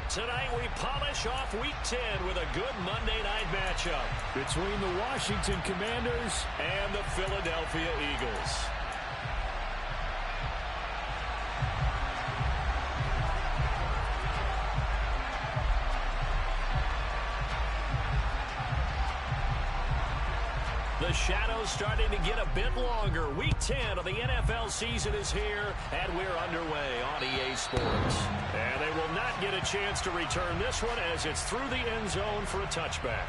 Tonight we polish off Week 10 with a good Monday night matchup between the Washington Commanders and the Philadelphia Eagles. The shadow's starting to get a bit longer. Week 10 of the NFL season is here, and we're underway on EA Sports. And they will not get a chance to return this one as it's through the end zone for a touchback.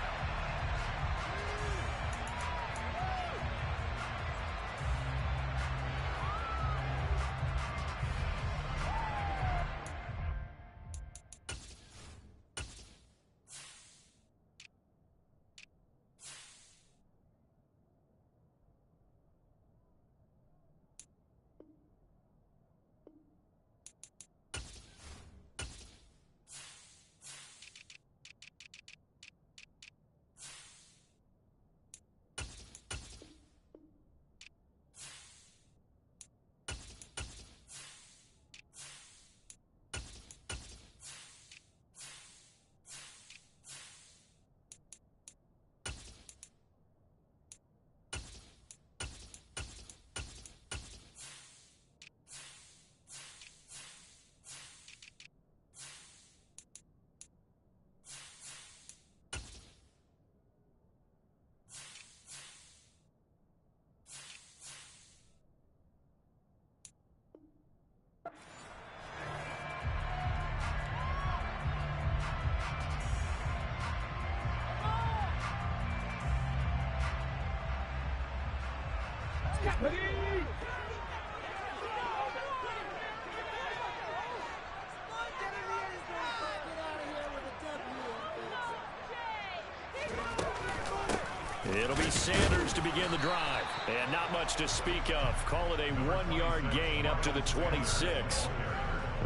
It'll be Sanders to begin the drive. And not much to speak of. Call it a 1-yard gain up to the 26.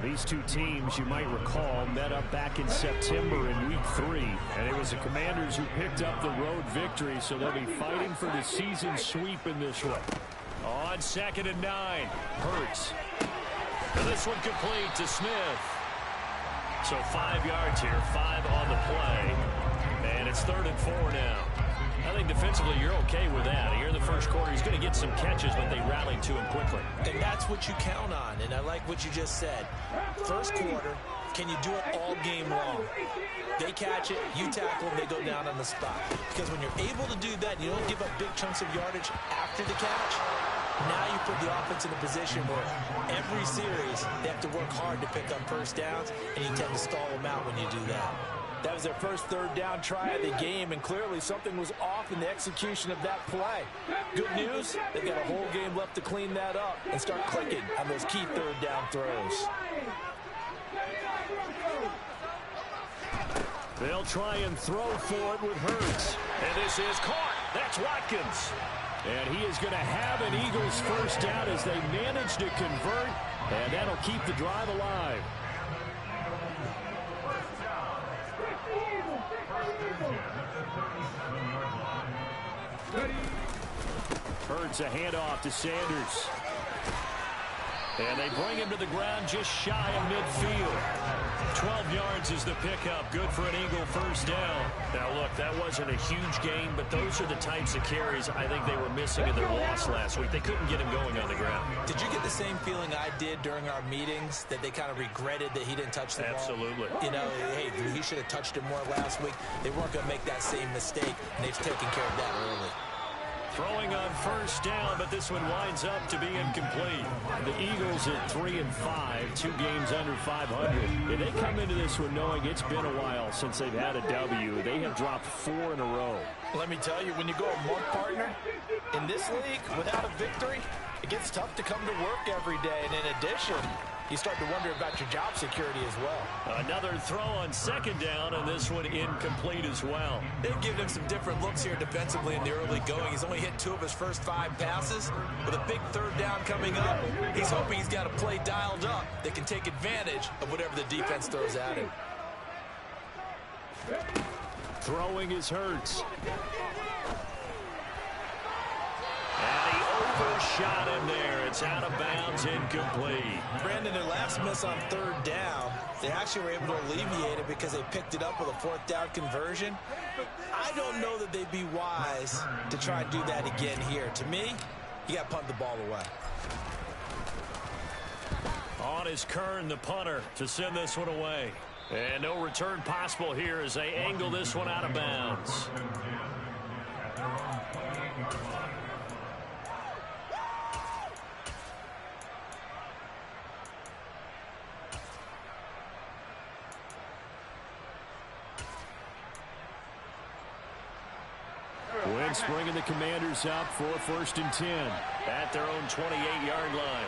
These two teams, you might recall, met up back in September in Week 3. And it was the Commanders who picked up the road victory, so they'll be fighting for the season sweep in this one. On 2nd and 9, Hurts. And this one complete to Smith. So 5 yards here, 5 on the play. And it's 3rd and 4 now. I think defensively you're okay with that. Here in the first quarter, he's going to get some catches, but they rallied to him quickly. And that's what you count on, and I like what you just said. First quarter, can you do it all game long? They catch it, you tackle them, they go down on the spot. Because when you're able to do that, you don't give up big chunks of yardage after the catch. Now you put the offense in a position where every series they have to work hard to pick up first downs, and you tend to stall them out when you do that. That was their first 3rd down try of the game, and clearly something was off in the execution of that play. Good news, they've got a whole game left to clean that up and start clicking on those key 3rd down throws. They'll try and throw for it with Hurts. And this is caught. That's Watkins. And he is going to have an Eagles first down as they manage to convert, and that'll keep the drive alive. Hurts a handoff to Sanders. And they bring him to the ground just shy of midfield. 12 yards is the pickup. Good for an Eagle first down. Now, look, that wasn't a huge gain, but those are the types of carries I think they were missing in their loss last week. They couldn't get him going on the ground. Did you get the same feeling I did during our meetings, that they kind of regretted that he didn't touch the ball? Absolutely. You know, hey, he should have touched it more last week. They weren't going to make that same mistake, and they've taken care of that early. Throwing on first down, but this one winds up to be incomplete. The Eagles at 3-5, 2 games under 500. And they come into this one knowing it's been a while since they've had a W. They have dropped 4 in a row. Let me tell you, when you go a month, partner, in this league, without a victory, it gets tough to come to work every day. And in addition, you start to wonder about your job security as well. Another throw on 2nd down, and this one incomplete as well. They've given him some different looks here defensively in the early going. He's only hit 2 of his first 5 passes. With a big 3rd down coming up, he's hoping he's got a play dialed up that can take advantage of whatever the defense throws at him. Throwing is Hurts. And he First shot in there. It's out of bounds, incomplete. Brandon, their last miss on third down, they actually were able to alleviate it because they picked it up with a fourth down conversion. I don't know that they'd be wise to try and do that again here. To me, you got to punt the ball away. On is Kern, the punter, to send this one away. And no return possible here as they angle this one out of bounds. Wentz bringing the Commanders up for 1st and 10. At their own 28-yard line.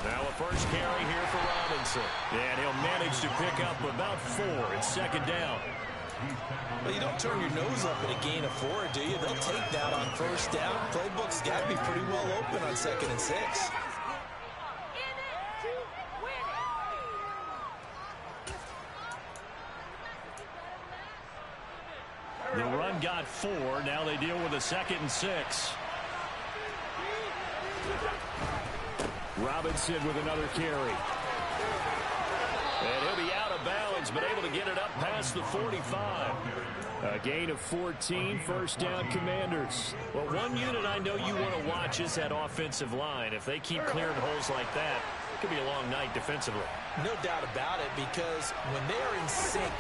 Now a first carry here for Robinson. And he'll manage to pick up about 4. It's 2nd down. Well, you don't turn your nose up at a gain of 4, do you? They'll take that on 1st down. Playbook's got to be pretty well open on 2nd and 6. The run got 4. Now they deal with a 2nd and 6. Robinson with another carry. And he'll be out of bounds, but able to get it up past the 45. A gain of 14, 1st down Commanders. Well, one unit I know you want to watch is that offensive line. If they keep clearing holes like that, it could be a long night defensively. No doubt about it, because when they're in sync,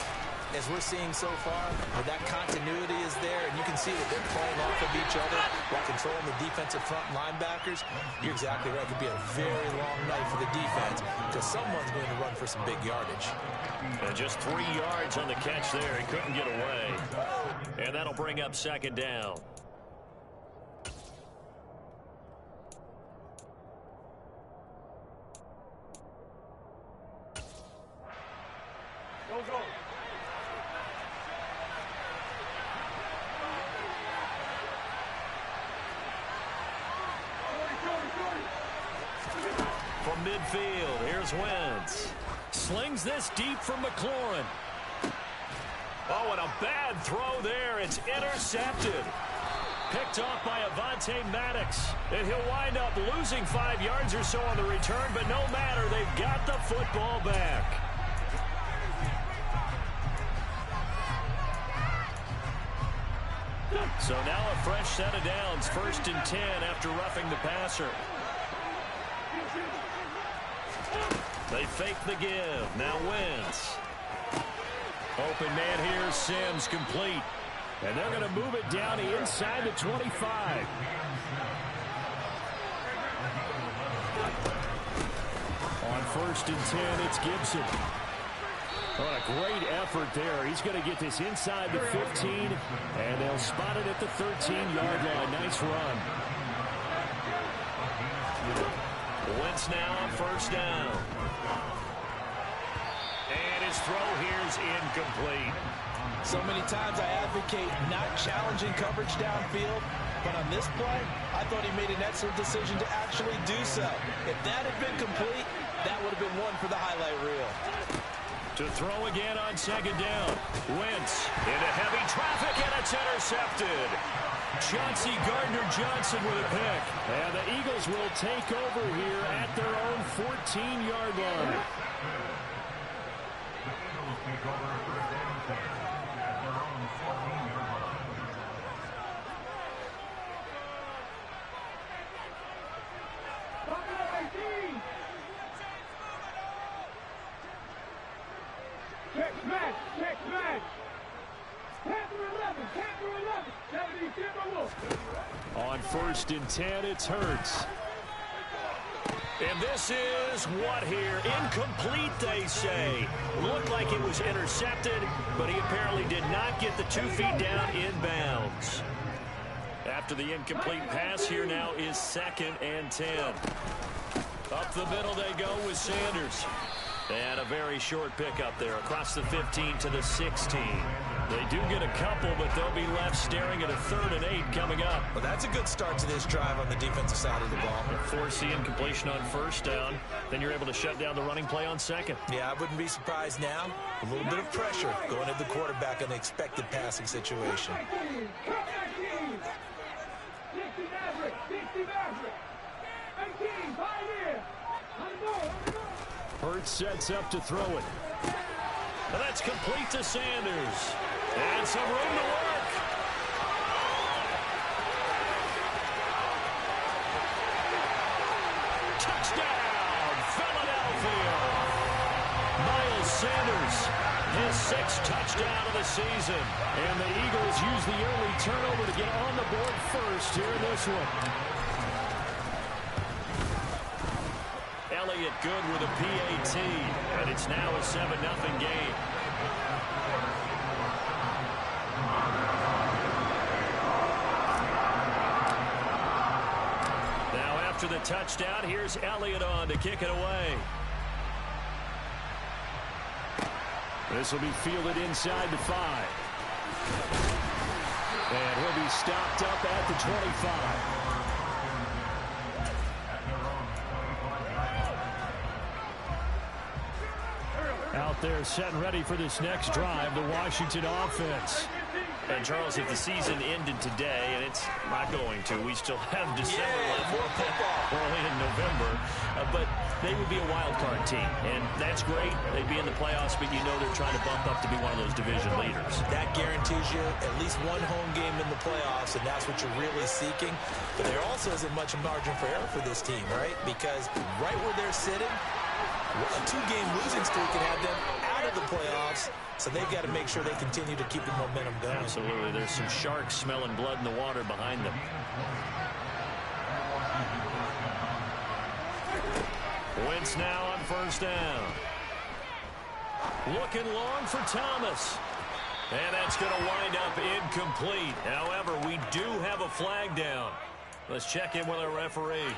as we're seeing so far, where that continuity is there, and you can see that they're playing off of each other while controlling the defensive front linebackers, you're exactly right. It could be a very long night for the defense because someone's going to run for some big yardage. And just 3 yards on the catch there. He couldn't get away. And that'll bring up 2nd down. Go. From midfield, here's Wentz. Slings this deep from McLaurin. Oh, and a bad throw there. It's intercepted. Picked off by Avonte Maddox. And he'll wind up losing 5 yards or so on the return, but no matter, they've got the football back. So now a fresh set of downs, 1st and 10 after roughing the passer. They fake the give. Now Wentz. Open man here, Sims, complete. And they're going to move it down inside the 25. On 1st and 10, it's Gibson. What a great effort there. He's going to get this inside the 15, and they'll spot it at the 13-yard line. Nice run. Wentz now on 1st down. And his throw here's incomplete. So many times I advocate not challenging coverage downfield, but on this play, I thought he made an excellent decision to actually do so. If that had been complete, that would have been one for the highlight reel. To throw again on 2nd down. Wentz into heavy traffic, and it's intercepted. Chauncey Gardner-Johnson with a pick. And the Eagles will take over here at their own 14-yard line. On 1st and 10, it's Hurts. And this is what here? Incomplete, they say. Looked like it was intercepted, but he apparently did not get the 2 feet down inbounds. After the incomplete pass, here now is 2nd and 10. Up the middle they go with Sanders. And a very short pickup there across the 15 to the 16. They do get a couple, but they'll be left staring at a 3rd and 8 coming up. Well, that's a good start to this drive on the defensive side of the ball. Force the incompletion on 1st down. Then you're able to shut down the running play on 2nd. Yeah, I wouldn't be surprised now. A little bit of pressure going at the quarterback in the expected passing situation. Hurts sets up to throw it. And that's complete to Sanders. And some room to work. Touchdown, Philadelphia. Miles Sanders, his 6th touchdown of the season. And the Eagles use the early turnover to get on the board first here in this one. Elliott good with a PAT, and it's now a 7-0 game. Now after the touchdown, here's Elliott on to kick it away. This will be fielded inside the 5. And he'll be stopped up at the 25. Out there set and ready for this next drive, the Washington offense. And Charles, if the season ended today, and it's not going to, we still have December left, early in November, but they would be a wild card team, and that's great. They'd be in the playoffs, but you know they're trying to bump up to be one of those division leaders. That guarantees you at least one home game in the playoffs, and that's what you're really seeking. But there also isn't much margin for error for this team, right? Because right where they're sitting, a 2-game losing streak can have them out of the playoffs, so they've got to make sure they continue to keep the momentum going. Absolutely. There's some sharks smelling blood in the water behind them. Wentz now on 1st down. Looking long for Thomas. And that's going to wind up incomplete. However, we do have a flag down. Let's check in with our referee.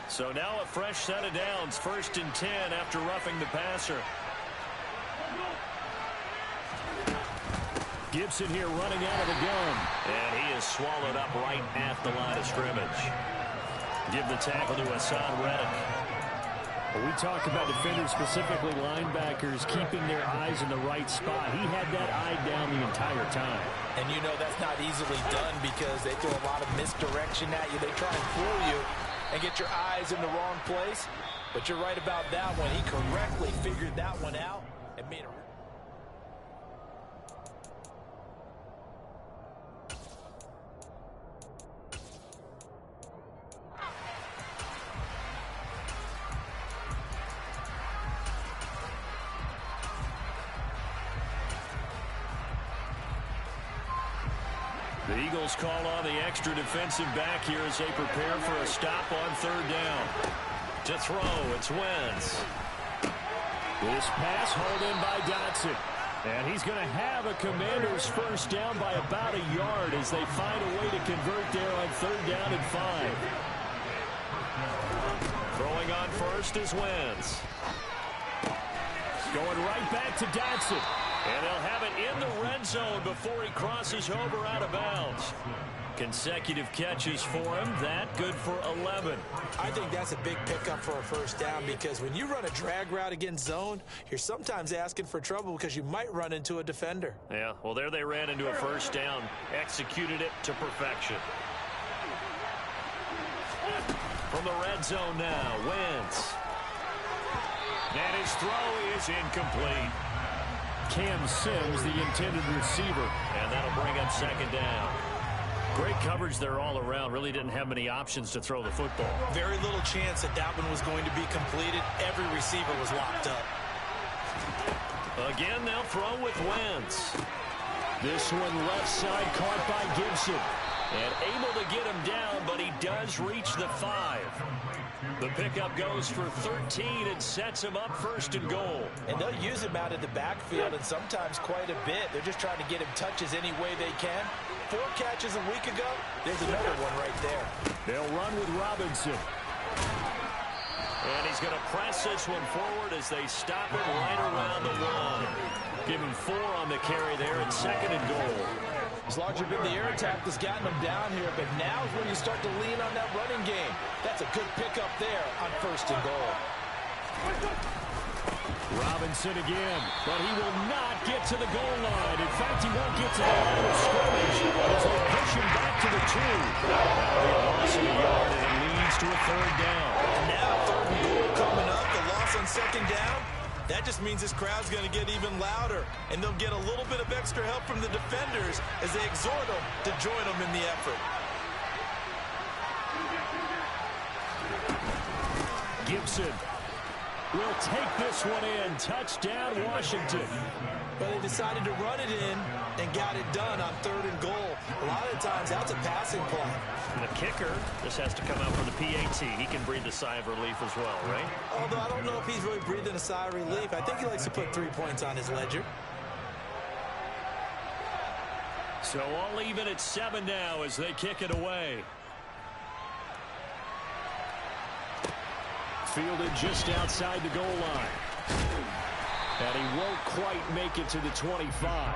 So now a fresh set of downs, 1st and 10 after roughing the passer. Gibson here running out of the gun. And he is swallowed up right at the line of scrimmage. Give the tackle to Hassan Reddick. Well, we talk about defenders, specifically linebackers, keeping their eyes in the right spot. He had that eye down the entire time. And you know that's not easily done because they throw a lot of misdirection at you. They try and fool you and get your eyes in the wrong place. But you're right about that one. He correctly figured that one out and made a... The Eagles call on the extra defensive back here as they prepare for a stop on 3rd down. To throw, it's Wentz. This pass hauled in by Dotson. And he's going to have a Commanders 1st down by about a yard as they find a way to convert there on 3rd down and 5. Throwing on 1st is Wentz. Going right back to Dotson. And they'll have it in the red zone before he crosses over out of bounds. Consecutive catches for him. That good for 11. I think that's a big pickup for a 1st down because when you run a drag route against zone, you're sometimes asking for trouble because you might run into a defender. Yeah, well, there they ran into a 1st down. Executed it to perfection. From the red zone now, Wentz. And his throw is incomplete. Cam Sims, the intended receiver. And that'll bring up 2nd down. Great coverage there all around. Really didn't have many options to throw the football. Very little chance that that one was going to be completed. Every receiver was locked up. Again, they'll throw with Wentz. This one left side caught by Gibson. And able to get him down, but he does reach the 5. The pickup goes for 13 and sets him up 1st and goal. And they'll use him out of the backfield and sometimes quite a bit. They're just trying to get him touches any way they can. 4 catches a week ago. There's another one right there. They'll run with Robinson. And he's going to press this one forward as they stop it right around the one. Give him 4 on the carry there at 2nd and goal. As long as you've been the air attack that's gotten them down here, but now is when you start to lean on that running game. That's a good pickup there on 1st and goal. Robinson again, but he will not get to the goal line. In fact, he won't get to the line of scrimmage as they push him back to the 2. That'll be a loss of a yard, and it leads to a 3rd down. And now 3rd and goal coming up, the loss on 2nd down. That just means this crowd's going to get even louder, and they'll get a little bit of extra help from the defenders as they exhort them to join them in the effort. Gibson will take this one in. Touchdown, Washington. But they decided to run it in and got it done on 3rd and goal. A lot of the times, that's a passing play. And the kicker, this has to come out from the PAT. He can breathe a sigh of relief as well, right? Although I don't know if he's really breathing a sigh of relief. I think he likes to put 3 points on his ledger. So all even at 7 now as they kick it away. Fielded just outside the goal line. And he won't quite make it to the 25.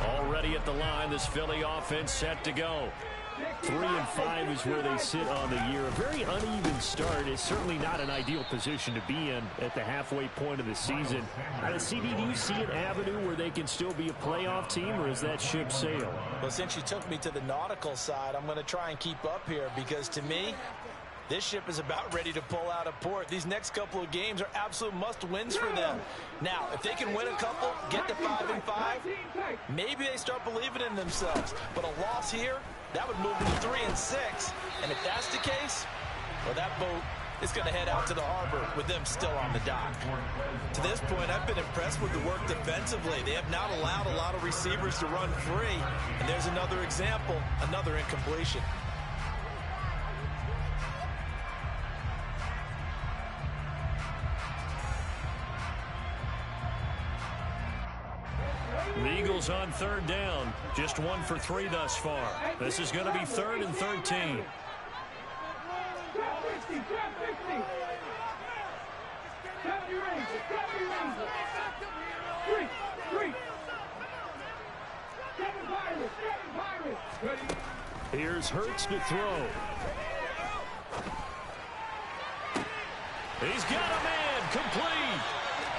Already at the line, this Philly offense set to go. 3-5 is where they sit on the year. A very uneven start. It's certainly not an ideal position to be in at the halfway point of the season. CD, do you see an avenue where they can still be a playoff team, or is that ship sailed? Well, since you took me to the nautical side, I'm going to try and keep up here because to me, this ship is about ready to pull out of port. These next couple of games are absolute must-wins for them. Now, if they can win a couple, get to 5-5, maybe they start believing in themselves. But a loss here, that would move them to 3-6. And if that's the case, well, that boat is going to head out to the harbor with them still on the dock. To this point, I've been impressed with the work defensively. They have not allowed a lot of receivers to run free. And there's another example, another incompletion. The Eagles on 3rd down. Just 1 for 3 thus far. This is going to be 3rd and 13. Here's Hurts to throw. He's got a man complete.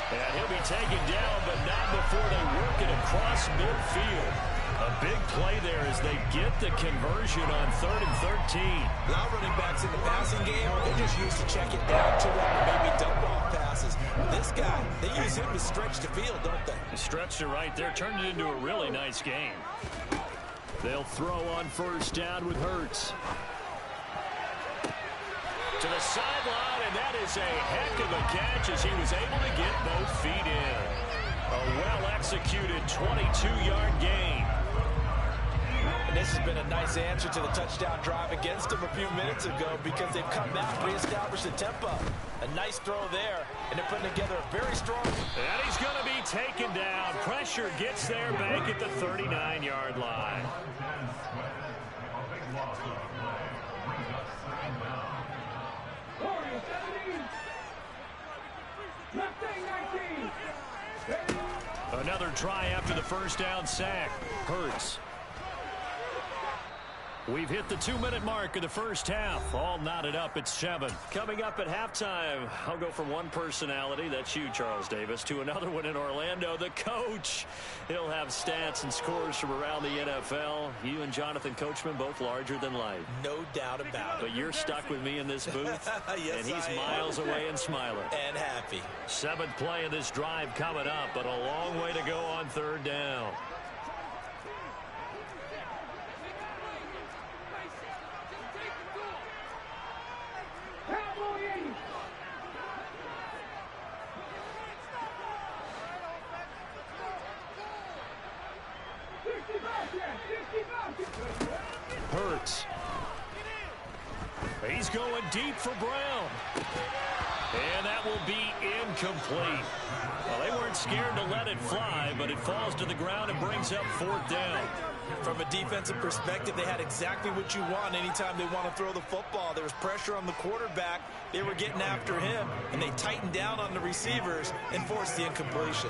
And he'll be taken down, but not before they work it across midfield. A big play there as they get the conversion on 3rd and 13. A lot of running backs in the passing game, they're just used to check it down to maybe dump off passes. This guy, they use him to stretch the field, don't they? He stretched it right there, turned it into a really nice game. They'll throw on 1st down with Hurts. To the sideline, and that is a heck of a catch as he was able to get both feet in. A well-executed 22-yard gain. And this has been a nice answer to the touchdown drive against them a few minutes ago because they've come back, reestablished the tempo. A nice throw there, and they're putting together a very strong... And he's going to be taken down. Pressure gets there back at the 39-yard line. Another try after the 1st down sack. Hurts. We've hit the 2-minute mark of the 1st half. All knotted up at 7. Coming up at halftime, I'll go from one personality, that's you, Charles Davis, to another one in Orlando, the coach. He'll have stats and scores from around the NFL. You and Jonathan Coachman, both larger than life. No doubt about it. But you're stuck with me in this booth, yes, and he's miles away and smiling. And happy. 7th play of this drive coming up, but a long way to go on 3rd down. Hurts. He's going deep for Brown. And that will be incomplete. Well, they weren't scared to let it fly, but it falls to the ground and brings up 4th down. From a defensive perspective, they had exactly what you want anytime they want to throw the football. There was pressure on the quarterback. They were getting after him, and they tightened down on the receivers and forced the incompletion.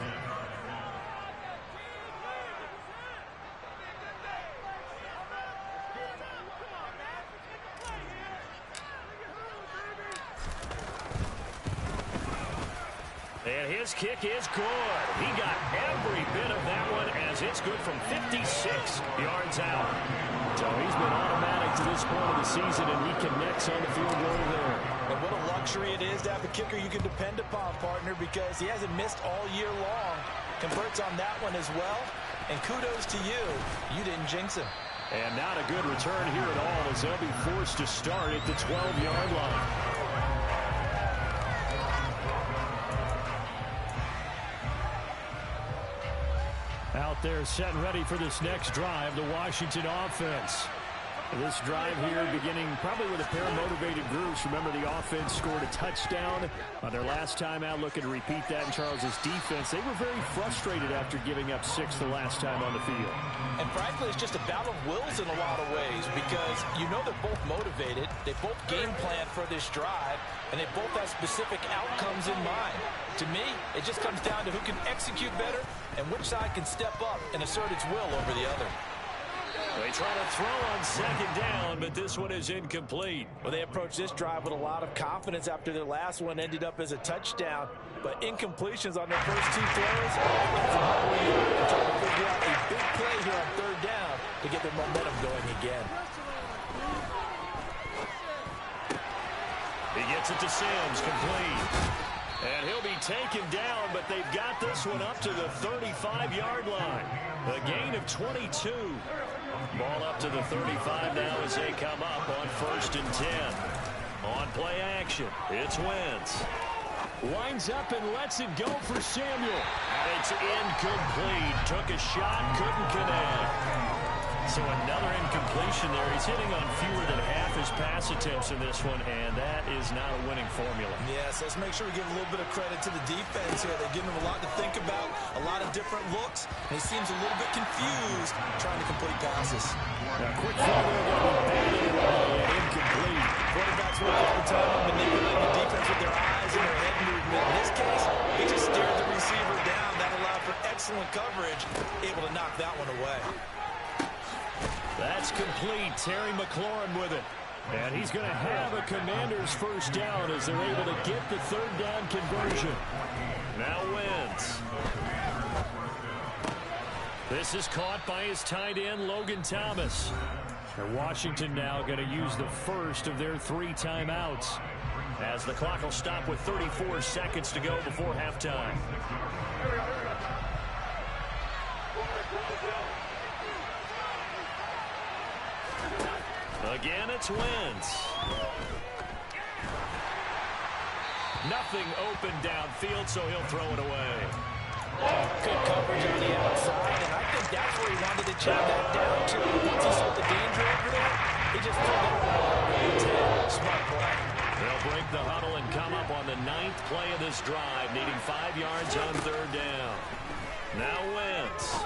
And his kick is good. He got every bit of that one as it's good from 56 yards out. So he's been automatic to this point of the season, and he connects on the field goal there. And what a luxury it is to have a kicker you can depend upon, partner, because he hasn't missed all year long. Converts on that one as well. And kudos to you. You didn't jinx him. And not a good return here at all as they'll be forced to start at the 12-yard line. Out there set and ready for this next drive, the Washington offense. This drive here beginning probably with a pair of motivated groups. Remember, the offense scored a touchdown on their last time out, looking to repeat that in Charles's defense. They were very frustrated after giving up 6 the last time on the field. And frankly, it's just a battle of wills in a lot of ways because you know they're both motivated. They both game plan for this drive, and they both have specific outcomes in mind. To me, it just comes down to who can execute better and which side can step up and assert its will over the other. They try to throw on second down, but this one is incomplete. Well, they approached this drive with a lot of confidence after their last one ended up as a touchdown. But incompletions on their first 2 throws, that's how we are trying to figure out a big play here on third down to get their momentum going again. He gets it to Sims, complete. And he'll be taken down, but they've got this one up to the 35-yard line. A gain of 22. Ball up to the 35 now as they come up on 1st and 10. On play action, it's Wentz. Winds up and lets it go for Samuel. And it's incomplete. Took a shot, couldn't connect. So another incompletion there. He's hitting on fewer than half his pass attempts in this one, and that is not a winning formula. Yes, let's make sure we give a little bit of credit to the defense here. They're giving him a lot to think about, a lot of different looks, and he seems a little bit confused trying to complete passes. Now, quick throw there, incomplete. Quarterbacks work all the time on manipulating the defense with their eyes and their head movement. In this case, he just stared the receiver down. That allowed for excellent coverage, able to knock that one away. That's complete. Terry McLaurin with it. And he's going to have a Commander's first down as they're able to get the third down conversion. Now Wentz. This is caught by his tight end, Logan Thomas. And Washington now going to use the first of their 3 timeouts, as the clock will stop with 34 seconds to go before halftime. Again, it's Wentz. Nothing open downfield, so he'll throw it away. Good coverage on the outside, and I think that's where he wanted to chop that down to. Once he saw the danger over there, he just threw that one. Smart play. They'll break the huddle and come up on the 9th play of this drive, needing 5 yards on third down. Now Wentz.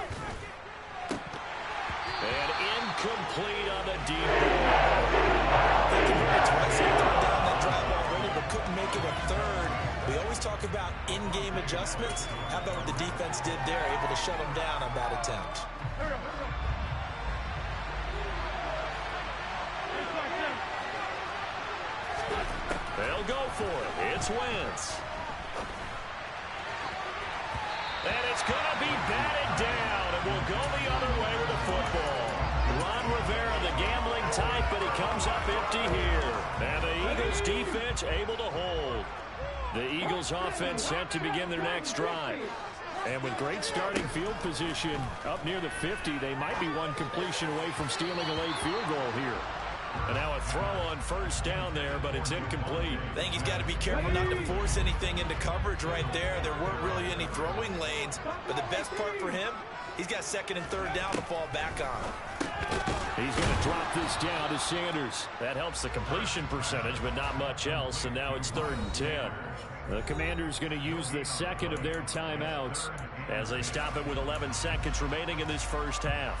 And incomplete on the deep ball. They converted twice on third down that drive already, but couldn't make it a third. We always talk about in-game adjustments. How about what the defense did there, able to shut them down on that attempt. They'll go for it. It's Wentz. And it's going to be batted down, and we'll go the other way with the football. Ron Rivera, the gambling type, but he comes up empty here. And the Eagles defense able to hold. The Eagles offense set to begin their next drive. And with great starting field position up near the 50, they might be one completion away from stealing a late field goal here. And now a throw on first down there, but it's incomplete. I think he's got to be careful not to force anything into coverage right there. There weren't really any throwing lanes, but the best part for him, he's got 2nd and 3rd down to fall back on. He's going to drop this down to Sanders. That helps the completion percentage, but not much else, and now it's 3rd and 10. The Commanders going to use the 2nd of their timeouts as they stop it with 11 seconds remaining in this first half.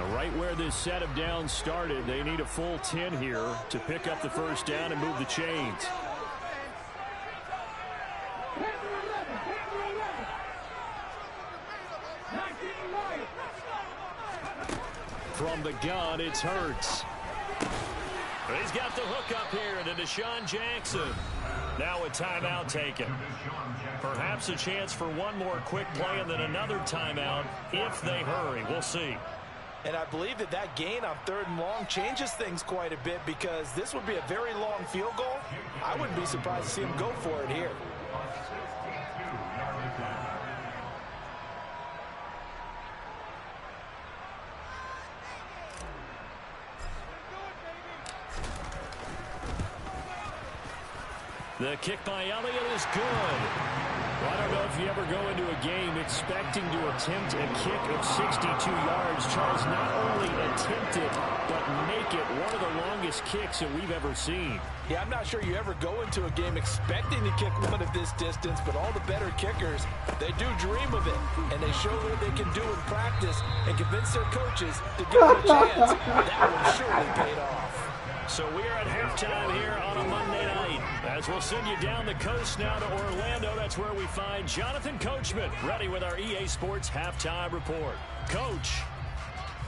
Right where this set of downs started, they need a full 10 here to pick up the first down and move the chains. From the gun, it's Hurts. He's got the hook up here to Deshaun Jackson. Now a timeout taken. Perhaps a chance for one more quick play and then another timeout if they hurry. We'll see. And I believe that gain on 3rd and long changes things quite a bit, because this would be a very long field goal. I wouldn't be surprised to see him go for it here. The kick by Elliott is good. Well, I don't know if you ever go into a game expecting to attempt a kick of 62 yards. Charles, not only attempt it, but make it one of the longest kicks that we've ever seen. Yeah, I'm not sure you ever go into a game expecting to kick one of this distance, but all the better kickers, they do dream of it, and they show what they can do in practice and convince their coaches to give them a chance. That one surely paid off. So we are at halftime here on a Monday night. As we'll send you down the coast now to Orlando, that's where we find Jonathan Coachman, ready with our EA Sports Halftime Report. Coach,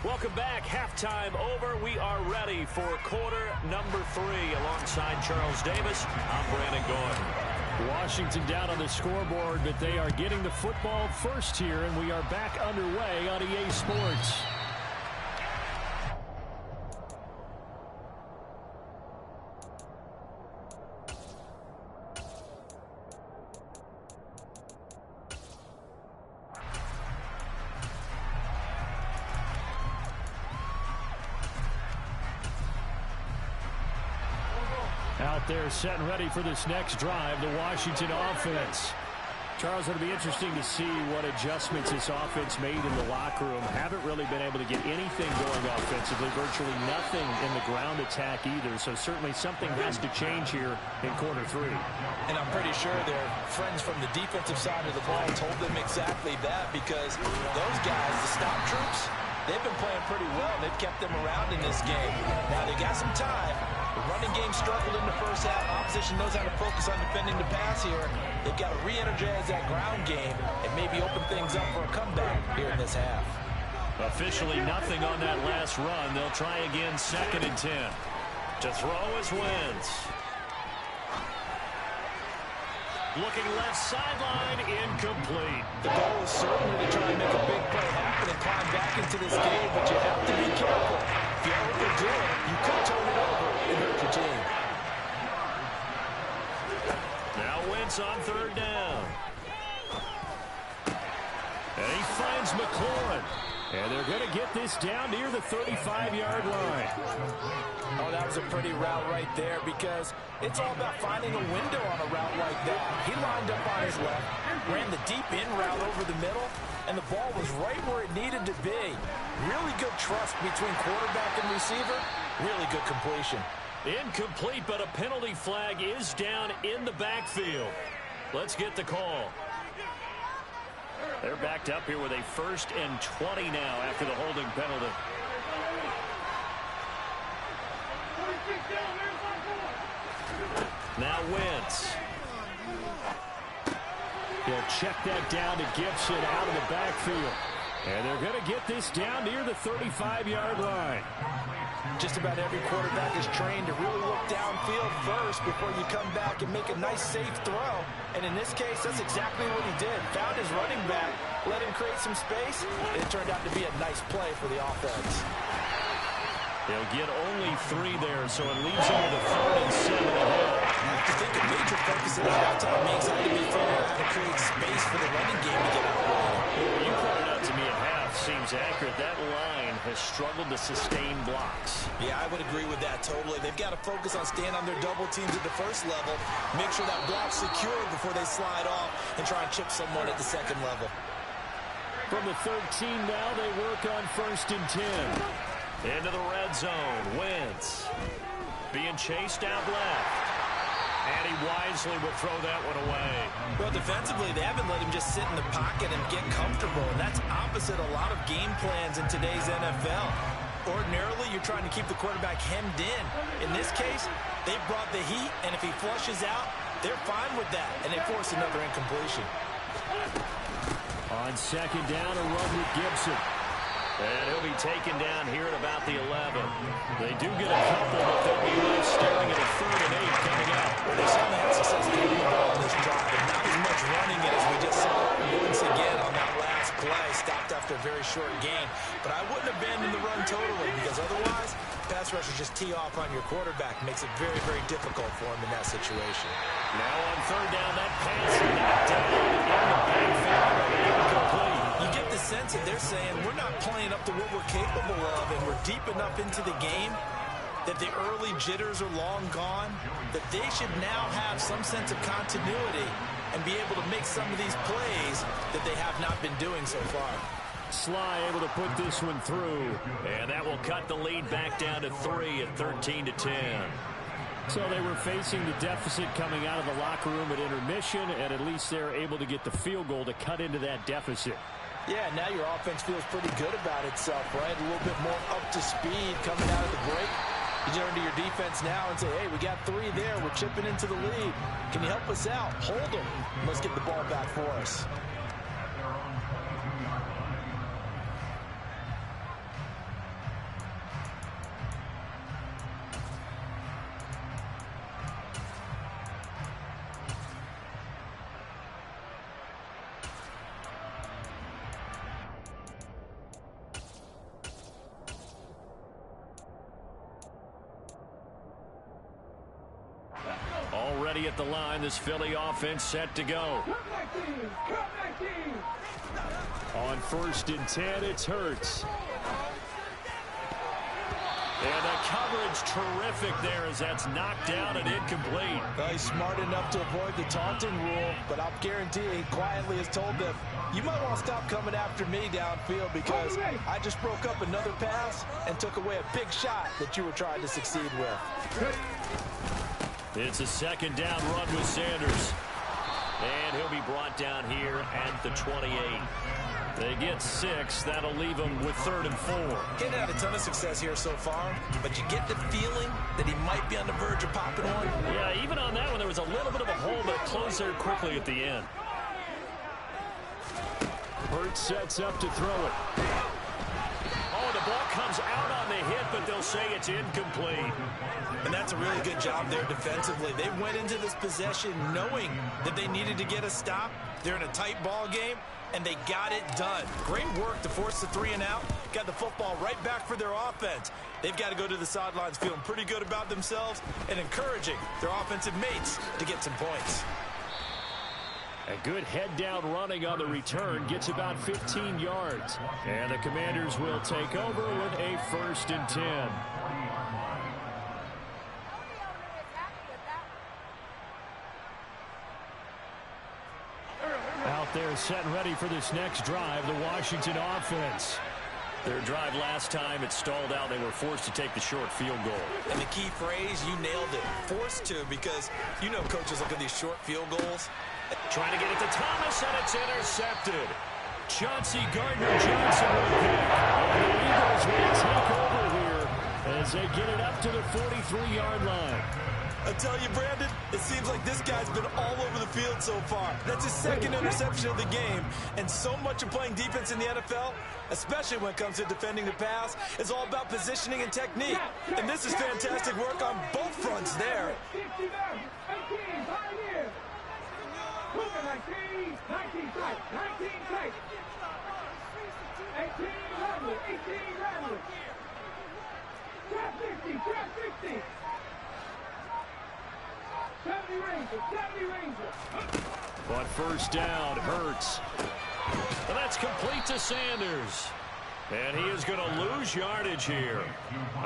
welcome back. Halftime over. We are ready for quarter number 3. Alongside Charles Davis, I'm Brandon Gordon. Washington down on the scoreboard, but they are getting the football first here, and we are back underway on EA Sports. Out there set and ready for this next drive, the Washington offense. Charles, it'll be interesting to see what adjustments this offense made in the locker room. Haven't really been able to get anything going offensively, virtually nothing in the ground attack either. So certainly something has to change here in quarter 3. And I'm pretty sure their friends from the defensive side of the ball told them exactly that, because those guys, the stop troops, they've been playing pretty well. They've kept them around in this game. Now they got some time. The running game struggled in the first half. Opposition knows how to focus on defending the pass here. They've got to re-energize that ground game and maybe open things up for a comeback here in this half. Officially nothing on that last run. They'll try again, 2nd and 10. To throw is Wentz. Looking left sideline, incomplete. The goal is certainly to try and make a big play happen and climb back into this game, but you have to be careful. If you overdo it, you could turn it over and hurt your team. Now Wentz on 3rd down. And he finds McLaurin. And they're going to get this down near the 35-yard line. Oh, that was a pretty route right there, because it's all about finding a window on a route like that. He lined up on his left, ran the deep in route over the middle, and the ball was right where it needed to be. Really good trust between quarterback and receiver. Really good completion. Incomplete, but a penalty flag is down in the backfield. Let's get the call. They're backed up here with a 1st and 20 now after the holding penalty. Now Wentz. He'll check that down to Gibson out of the backfield. And they're going to get this down near the 35-yard line. Just about every quarterback is trained to really look downfield first before you come back and make a nice, safe throw. And in this case, that's exactly what he did. Found his running back, let him create some space, and it turned out to be a nice play for the offense. They'll get only 3 there, so it leaves them with a 3rd and 7 ahead. I think a major focus at halftime makes it to be figuring out how to create space for the running game to get out. You pointed out to me at half, seems accurate. That line has struggled to sustain blocks. Yeah, I would agree with that totally. They've got to focus on staying on their double teams at the first level, make sure that block's secure before they slide off, and try and chip someone at the 2nd level. From the 13 now, they work on 1st and 10. Into the red zone. Wentz being chased out left. And he wisely would throw that one away. Well, defensively, they haven't let him just sit in the pocket and get comfortable, and that's opposite a lot of game plans in today's NFL. Ordinarily, you're trying to keep the quarterback hemmed in. In this case, they brought the heat, and if he flushes out, they're fine with that, and they force another incompletion. On second down, a run with Gibson. And he'll be taken down here at about the 11. They do get a couple, but they'll be left staring at a 3rd and 8 coming out. Well, they certainly had success getting the ball in this drive, and not as much running it as we just saw once again on that last play. Stopped after a very short gain. But I wouldn't abandon the run totally, because otherwise, pass rushers just tee off on your quarterback. Makes it very, very difficult for him in that situation. Now on 3rd down, that pass knocked down in the backfield and incomplete. You get the sense that they're saying we're not playing up to what we're capable of, and we're deep enough into the game that the early jitters are long gone, that they should now have some sense of continuity and be able to make some of these plays that they have not been doing so far. Sly able to put this one through. And that will cut the lead back down to 3 at 13-10. So they were facing the deficit coming out of the locker room at intermission, and at least they're able to get the field goal to cut into that deficit. Yeah, now your offense feels pretty good about itself, right? A little bit more up to speed coming out of the break. You turn to your defense now and say, hey, we got 3 there. We're chipping into the lead. Can you help us out? Hold them. Let's get the ball back for us. Already at the line, this Philly offense set to go. On 1st and 10, it's Hurts. And the coverage terrific there as that's knocked down and incomplete. Well, he's smart enough to avoid the taunting rule, but I'll guarantee he quietly has told them, you might want to stop coming after me downfield because I just broke up another pass and took away a big shot that you were trying to succeed with. It's a 2nd down run with Sanders. And he'll be brought down here at the 28. They get 6. That'll leave them with 3rd and 4. He hasn't had a ton of success here so far, but you get the feeling that he might be on the verge of popping one. Yeah, even on that one, there was a little bit of a hole, but it closed there quickly at the end. Hurts sets up to throw it. Oh, the ball comes out on the hit, but they'll say it's incomplete. And that's a really good job there defensively. They went into this possession knowing that they needed to get a stop. They're in a tight ball game, and they got it done. Great work to force the 3 and out. Got the football right back for their offense. They've got to go to the sidelines feeling pretty good about themselves and encouraging their offensive mates to get some points. A good head-down running on the return gets about 15 yards. And the Commanders will take over with a 1st and 10. Out there set and ready for this next drive, the Washington offense. Their drive last time, it stalled out. They were forced to take the short field goal. And the key phrase, you nailed it. Forced to, because you know coaches look at these short field goals. Trying to get it to Thomas, and it's intercepted. Chauncey Gardner-Johnson will pick. And the Eagles will take over here as they get it up to the 43-yard line. I tell you, Brandon, it seems like this guy's been all over the field so far. That's his 2nd interception of the game. And so much of playing defense in the NFL, especially when it comes to defending the pass, is all about positioning and technique. And this is fantastic work on both fronts there. 70 Rangers. But 1st down, Hurts. And that's complete to Sanders. And he is going to lose yardage here.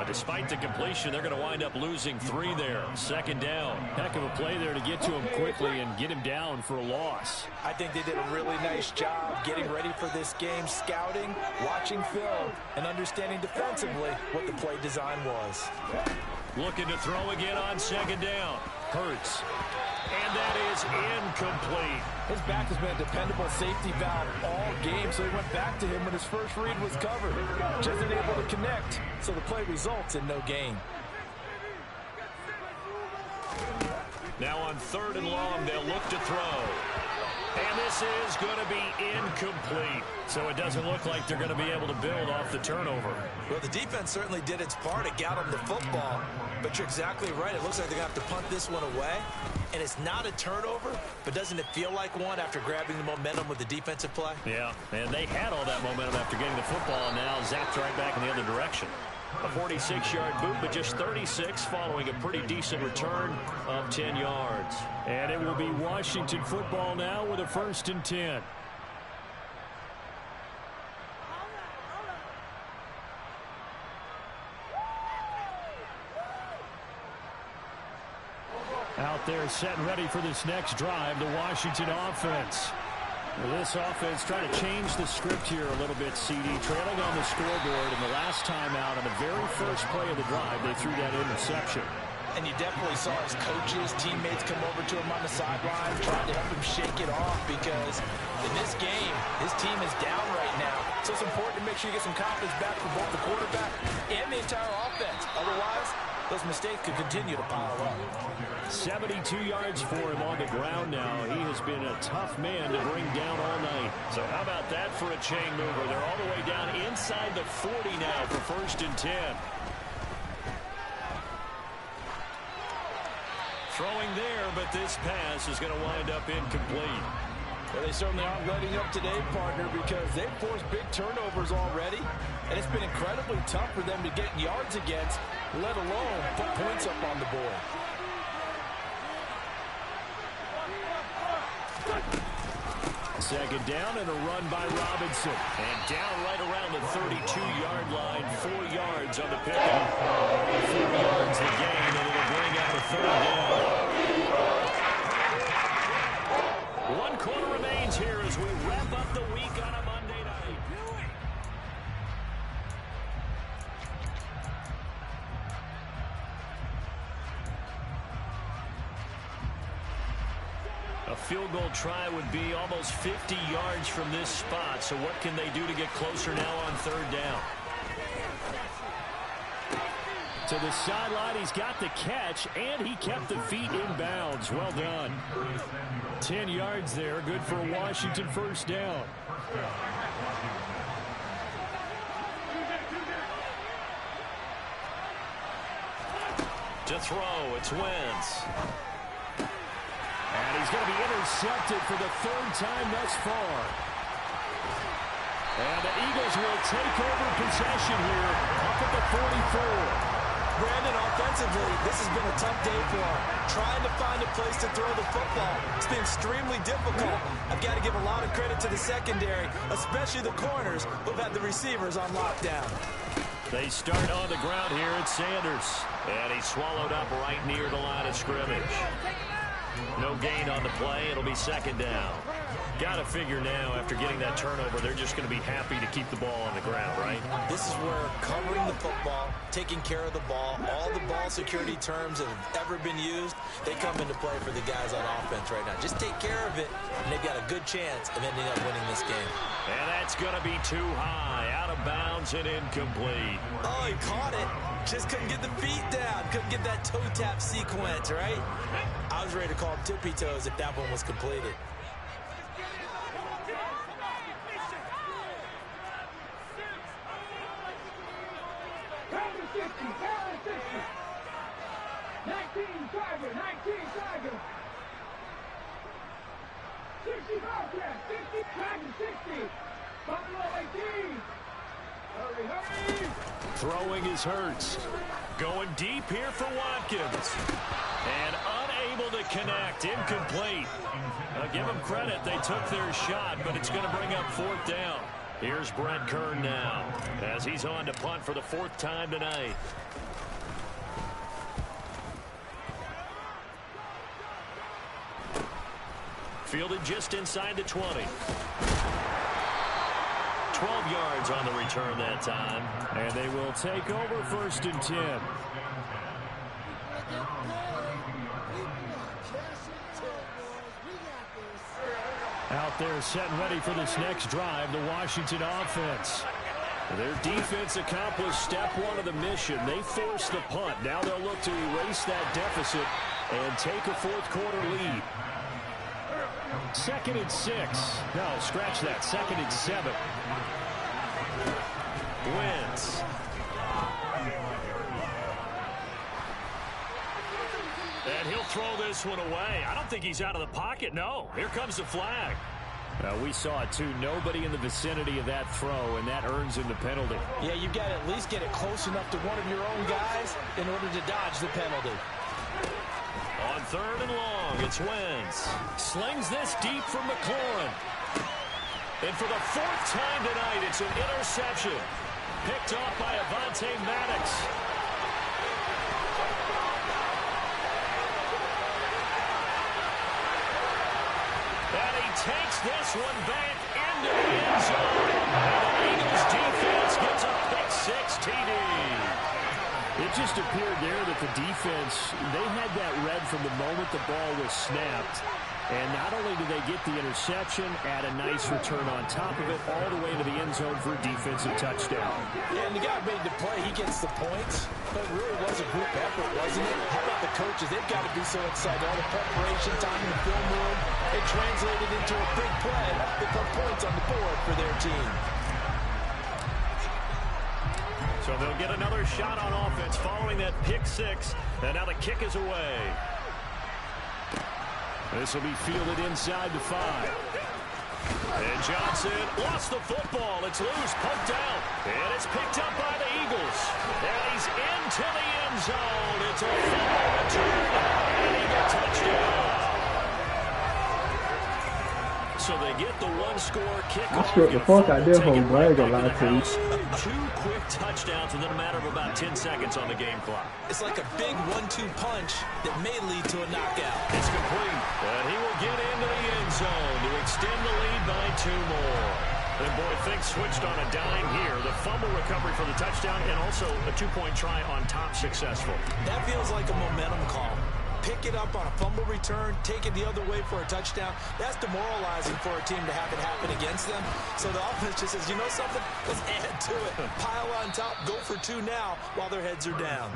Despite the completion, they're going to wind up losing 3 there. 2nd down. Heck of a play there to get to him quickly and get him down for a loss. I think they did a really nice job getting ready for this game, scouting, watching film, and understanding defensively what the play design was. Looking to throw again on second down. Hurts. And that is incomplete. His back has been a dependable safety valve all game, so he went back to him when his first read was covered. Just unable to connect, so the play results in no gain. Now on 3rd and long, they'll look to throw. And this is going to be incomplete. So it doesn't look like they're going to be able to build off the turnover. Well, the defense certainly did its part. It got them the football. But you're exactly right. It looks like they're going to have to punt this one away. And it's not a turnover, but doesn't it feel like one after grabbing the momentum with the defensive play? Yeah, and they had all that momentum after getting the football, and now zapped right back in the other direction. A 46-yard boot, but just 36 following a pretty decent return of 10 yards. And it will be Washington football now with a 1st and 10. Out there set and ready for this next drive, the Washington offense. This offense trying to change the script here a little bit, CD. Trailing on the scoreboard, and the last time out on the very first play of the drive, they threw that interception. And you definitely saw his coaches, teammates come over to him on the sideline, trying to help him shake it off, because in this game, his team is down right now. So it's important to make sure you get some confidence back from both the quarterback and the entire offense. Otherwise, those mistakes could continue to pile up. 72 yards for him on the ground now. He has been a tough man to bring down all night. So how about that for a chain mover? They're all the way down inside the 40 now for 1st and 10. Throwing there, but this pass is going to wind up incomplete. Well, they certainly aren't letting up today, partner, because they've forced big turnovers already, and it's been incredibly tough for them to get yards against, let alone put points up on the board. Second down and a run by Robinson. And down right around the 32-yard line, 4 yards on the pickup. 4 yards the gain, and it'll bring out a 3rd down. 1 quarter remains here as we wrap up the week on a Monday night. A field goal try would be almost 50 yards from this spot. So what can they do to get closer now on 3rd down? To the sideline, he's got the catch, and he kept the feet in bounds. Well done. 10 yards there, good for a Washington 1st down. To throw, it's Wentz. And he's going to be intercepted for the 3rd time thus far. And the Eagles will take over possession here up at the 44. Brandon, offensively, this has been a tough day for him. Trying to find a place to throw the football. It's been extremely difficult. I've got to give a lot of credit to the secondary, especially the corners who've had the receivers on lockdown. They start on the ground here at Sanders. And he's swallowed up right near the line of scrimmage. No gain on the play. It'll be 2nd down. Got to figure now, after getting that turnover, they're just going to be happy to keep the ball on the ground, right? This is where covering the football, taking care of the ball, all the ball security terms that have ever been used, they come into play for the guys on offense right now. Just take care of it, and they've got a good chance of ending up winning this game. And that's going to be too high, out of bounds and incomplete. Oh, he caught it. Just couldn't get the feet down. Couldn't get that toe tap sequence, right? I was ready to call him tippy toes if that one was completed. Throwing is Hurts. Going deep here for Watkins. And unable to connect. Incomplete. Give them credit. They took their shot, but it's going to bring up 4th down. Here's Brent Kern now as he's on to punt for the 4th time tonight. Fielded just inside the 20. 12 yards on the return that time. And they will take over 1st and 10. Out there setting ready for this next drive, the Washington offense. Their defense accomplished step one of the mission. They forced the punt. Now they'll look to erase that deficit and take a fourth-quarter lead. 2nd and 6. No, scratch that. 2nd and 7. Wentz. And he'll throw this one away. I don't think he's out of the pocket. No, here comes the flag. We saw it, too. Nobody in the vicinity of that throw, and that earns him the penalty. Yeah, you've got to at least get it close enough to one of your own guys in order to dodge the penalty. On 3rd and long, it's Wentz. Slings this deep from McLaurin. And for the 4th time tonight, it's an interception. Picked off by Avonte Maddox. And he takes this one back into the end zone. And the Eagles defense gets a pick-6 TD. It just appeared there that the defense, they had that read from the moment the ball was snapped. And not only did they get the interception, add a nice return on top of it, all the way to the end zone for a defensive touchdown. Yeah, and the guy made the play. He gets the points. But it really was a group effort, wasn't it? How about the coaches? They've got to be so excited. All the preparation, time in the film room, it translated into a big play. They put points on the board for their team. So they'll get another shot on offense following that pick-6. And now the kick is away. This will be fielded inside the 5. And Johnson lost the football. It's loose, poked out. And it's picked up by the Eagles. And he's into the end zone. It's a fumble return. And Eagle touchdown. So they get the one-score kickoff. I script the fuck out there, home, boy. I ain't gonna lie to you. 2 quick touchdowns within a matter of about 10 seconds on the game clock. It's like a big 1-2 punch that may lead to a knockout. It's complete. And he will get into the end zone to extend the lead by 2 more. And boy, things switched on a dime here. The fumble recovery for the touchdown and also a 2-point try on top successful. That feels like a momentum call. Pick it up on a fumble return, take it the other way for a touchdown. That's demoralizing for a team to have it happen against them. So the offense just says, you know something? Let's add to it. Pile on top, go for 2 now while their heads are down.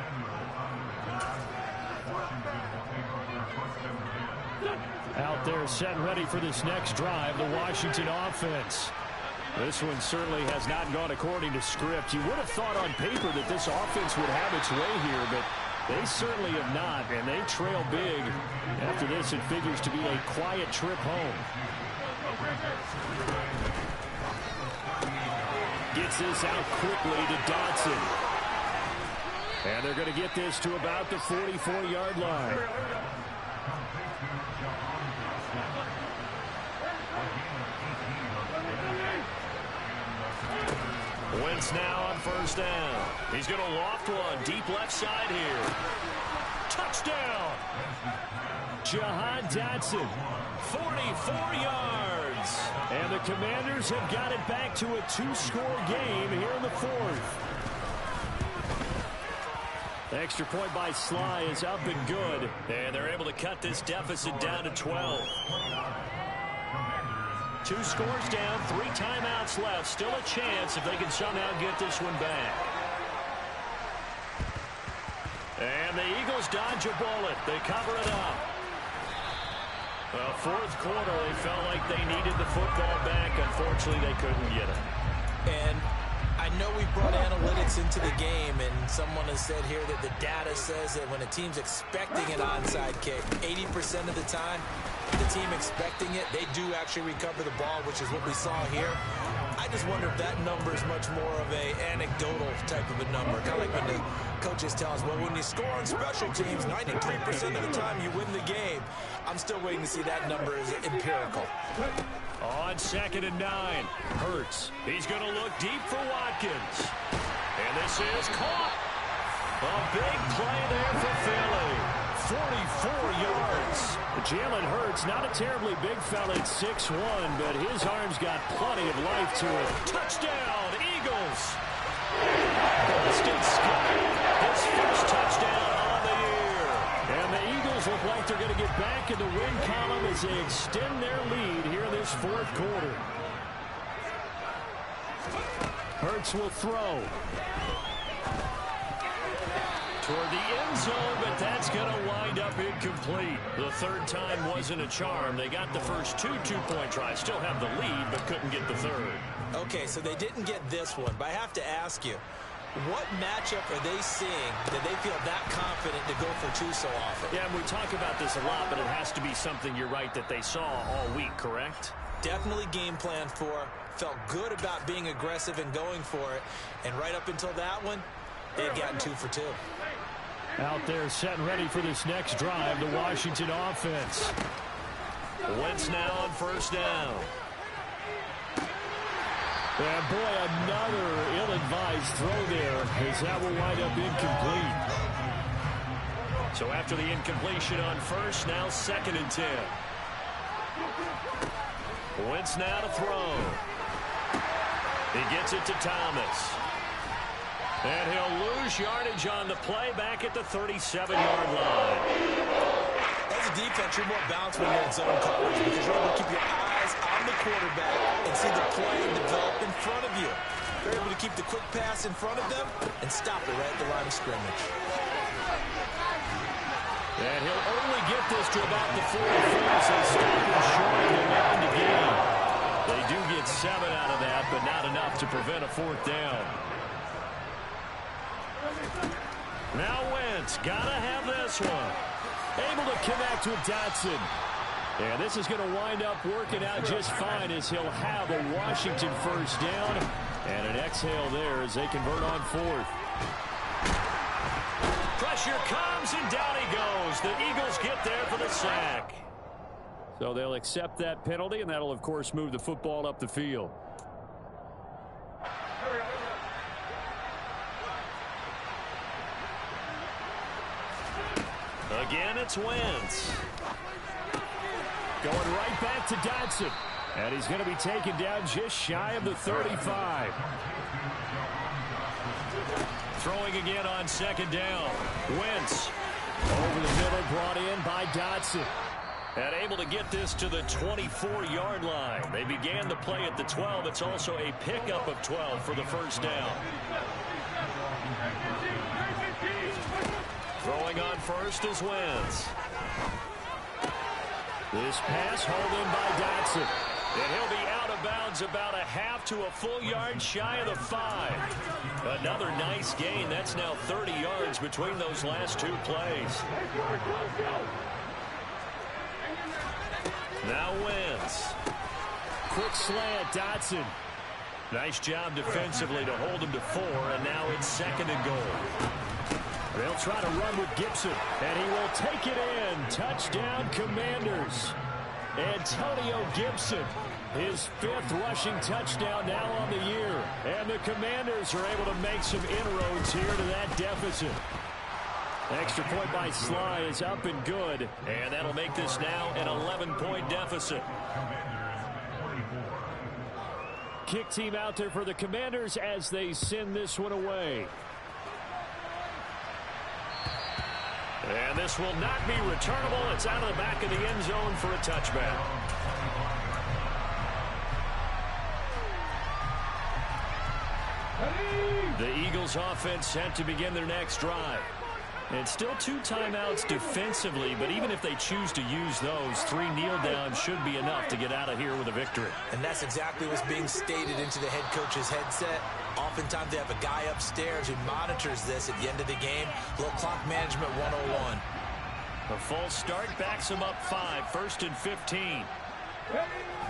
Out there setting ready for this next drive, the Washington offense. This one certainly has not gone according to script. You would have thought on paper that this offense would have its way here, but they certainly have not, and they trail big. After this, it figures to be a quiet trip home. Gets this out quickly to Dotson. And they're going to get this to about the 44-yard line. Wentz now on 1st down. He's going to loft one deep left side here. Touchdown! Jahan Dotson, 44 yards. And the Commanders have got it back to a 2-score game here in the 4th. The extra point by Sly is up and good. And they're able to cut this deficit down to 12. 2 scores down, 3 timeouts left. Still a chance if they can somehow get this one back. And the Eagles dodge a bullet. They cover it up. Well, 4th quarter, they felt like they needed the football back. Unfortunately, they couldn't get it. And I know we brought analytics into the game, and someone has said here that the data says that when a team's expecting an onside kick, 80% of the time, the team expecting it, they do actually recover the ball, which is what we saw here. I just wonder if that number is much more of a anecdotal type of a number. Kind of like when the coaches tell us, well, when you score on special teams, 93% of the time you win the game. I'm still waiting to see that number as empirical. On 2nd and 9, Hurts. He's going to look deep for Watkins. And this is caught. A big play there for Philly. 44 yards. Jalen Hurts, not a terribly big fella at 6'1", but his arm's got plenty of life to it. Touchdown, Eagles. Boston Scott, his first touchdown on the year. And the Eagles look like they're going to get back in the win column as they extend their lead here in this fourth quarter. Hurts will throw. Toward the end zone, but that's going to wind up incomplete. The third time wasn't a charm. They got the first two-point tries. Still have the lead, but couldn't get the third. Okay, so they didn't get this one, but I have to ask you, what matchup are they seeing that they feel that confident to go for two so often? Yeah, and we talk about this a lot, but it has to be something, you're right, that they saw all week, correct? Definitely game plan for, felt good about being aggressive and going for it, and right up until that one, they had gotten 2 for 2. Out there set and ready for this next drive, the Washington offense. Wentz now on first down. And boy, another ill-advised throw there, as that will wind up incomplete. So after the incompletion on first, now 2nd and 10. Wentz now to throw. He gets it to Thomas. And he'll lose yardage on the play back at the 37-yard line. As a defense, you're more balanced when you're in zone coverage because you're able to keep your eyes on the quarterback and see the play develop in front of you. You're able to keep the quick pass in front of them and stop it right at the line of scrimmage. And he'll only get this to about the 44 as they stop him short of the game. They do get 7 out of that, but not enough to prevent a 4th down. Now Wentz, gotta have this one. Able to connect with Dotson. And this is going to wind up working out just fine as he'll have a Washington first down. And an exhale there as they convert on 4th. Pressure comes, and down he goes. The Eagles get there for the sack. So they'll accept that penalty, and that'll, of course, move the football up the field. Again, it's Wentz. Going right back to Dotson. And he's going to be taken down just shy of the 35. Throwing again on 2nd down. Wentz. Over the middle, brought in by Dotson. And able to get this to the 24-yard line. They began the play at the 12. It's also a pickup of 12 for the first down. Throwing on first is Wentz. This pass hauled in by Dotson. And he'll be out of bounds about a half to a full yard shy of the 5. Another nice gain. That's now 30 yards between those last 2 plays. Now Wentz. Quick slant, Dotson. Nice job defensively to hold him to 4, and now it's 2nd and goal. They'll try to run with Gibson, and he will take it in. Touchdown, Commanders. Antonio Gibson, his 5th rushing touchdown now on the year. And the Commanders are able to make some inroads here to that deficit. Extra point by Sly is up and good. And that'll make this now an 11-point deficit. Kick team out there for the Commanders as they send this one away. And this will not be returnable. It's out of the back of the end zone for a touchback. The Eagles offense set to begin their next drive. And still 2 timeouts defensively, but even if they choose to use those, 3 kneel downs should be enough to get out of here with a victory. And that's exactly what's being stated into the head coach's headset. Oftentimes they have a guy upstairs who monitors this at the end of the game. Little clock management 101. A false start backs them up 5, 1st and 15.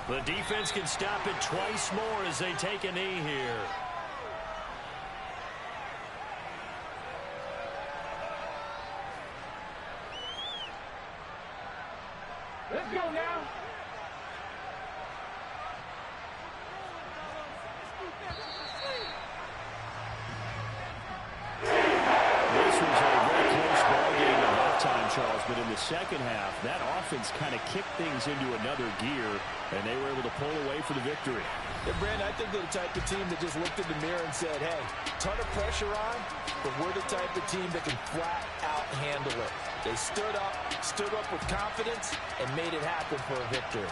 The defense can stop it twice more as they take a knee here. Let's go now. This was a very close ball game at halftime, Charles, but in the second half, that offense kind of kicked things into another gear, and they were able to pull away for the victory. Yeah, Brandon, I think they're the type of team that just looked in the mirror and said, hey, ton of pressure on, but we're the type of team that can flat out handle it. They stood up with confidence, and made it happen for a victory.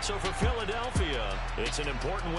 So for Philadelphia, it's an important win.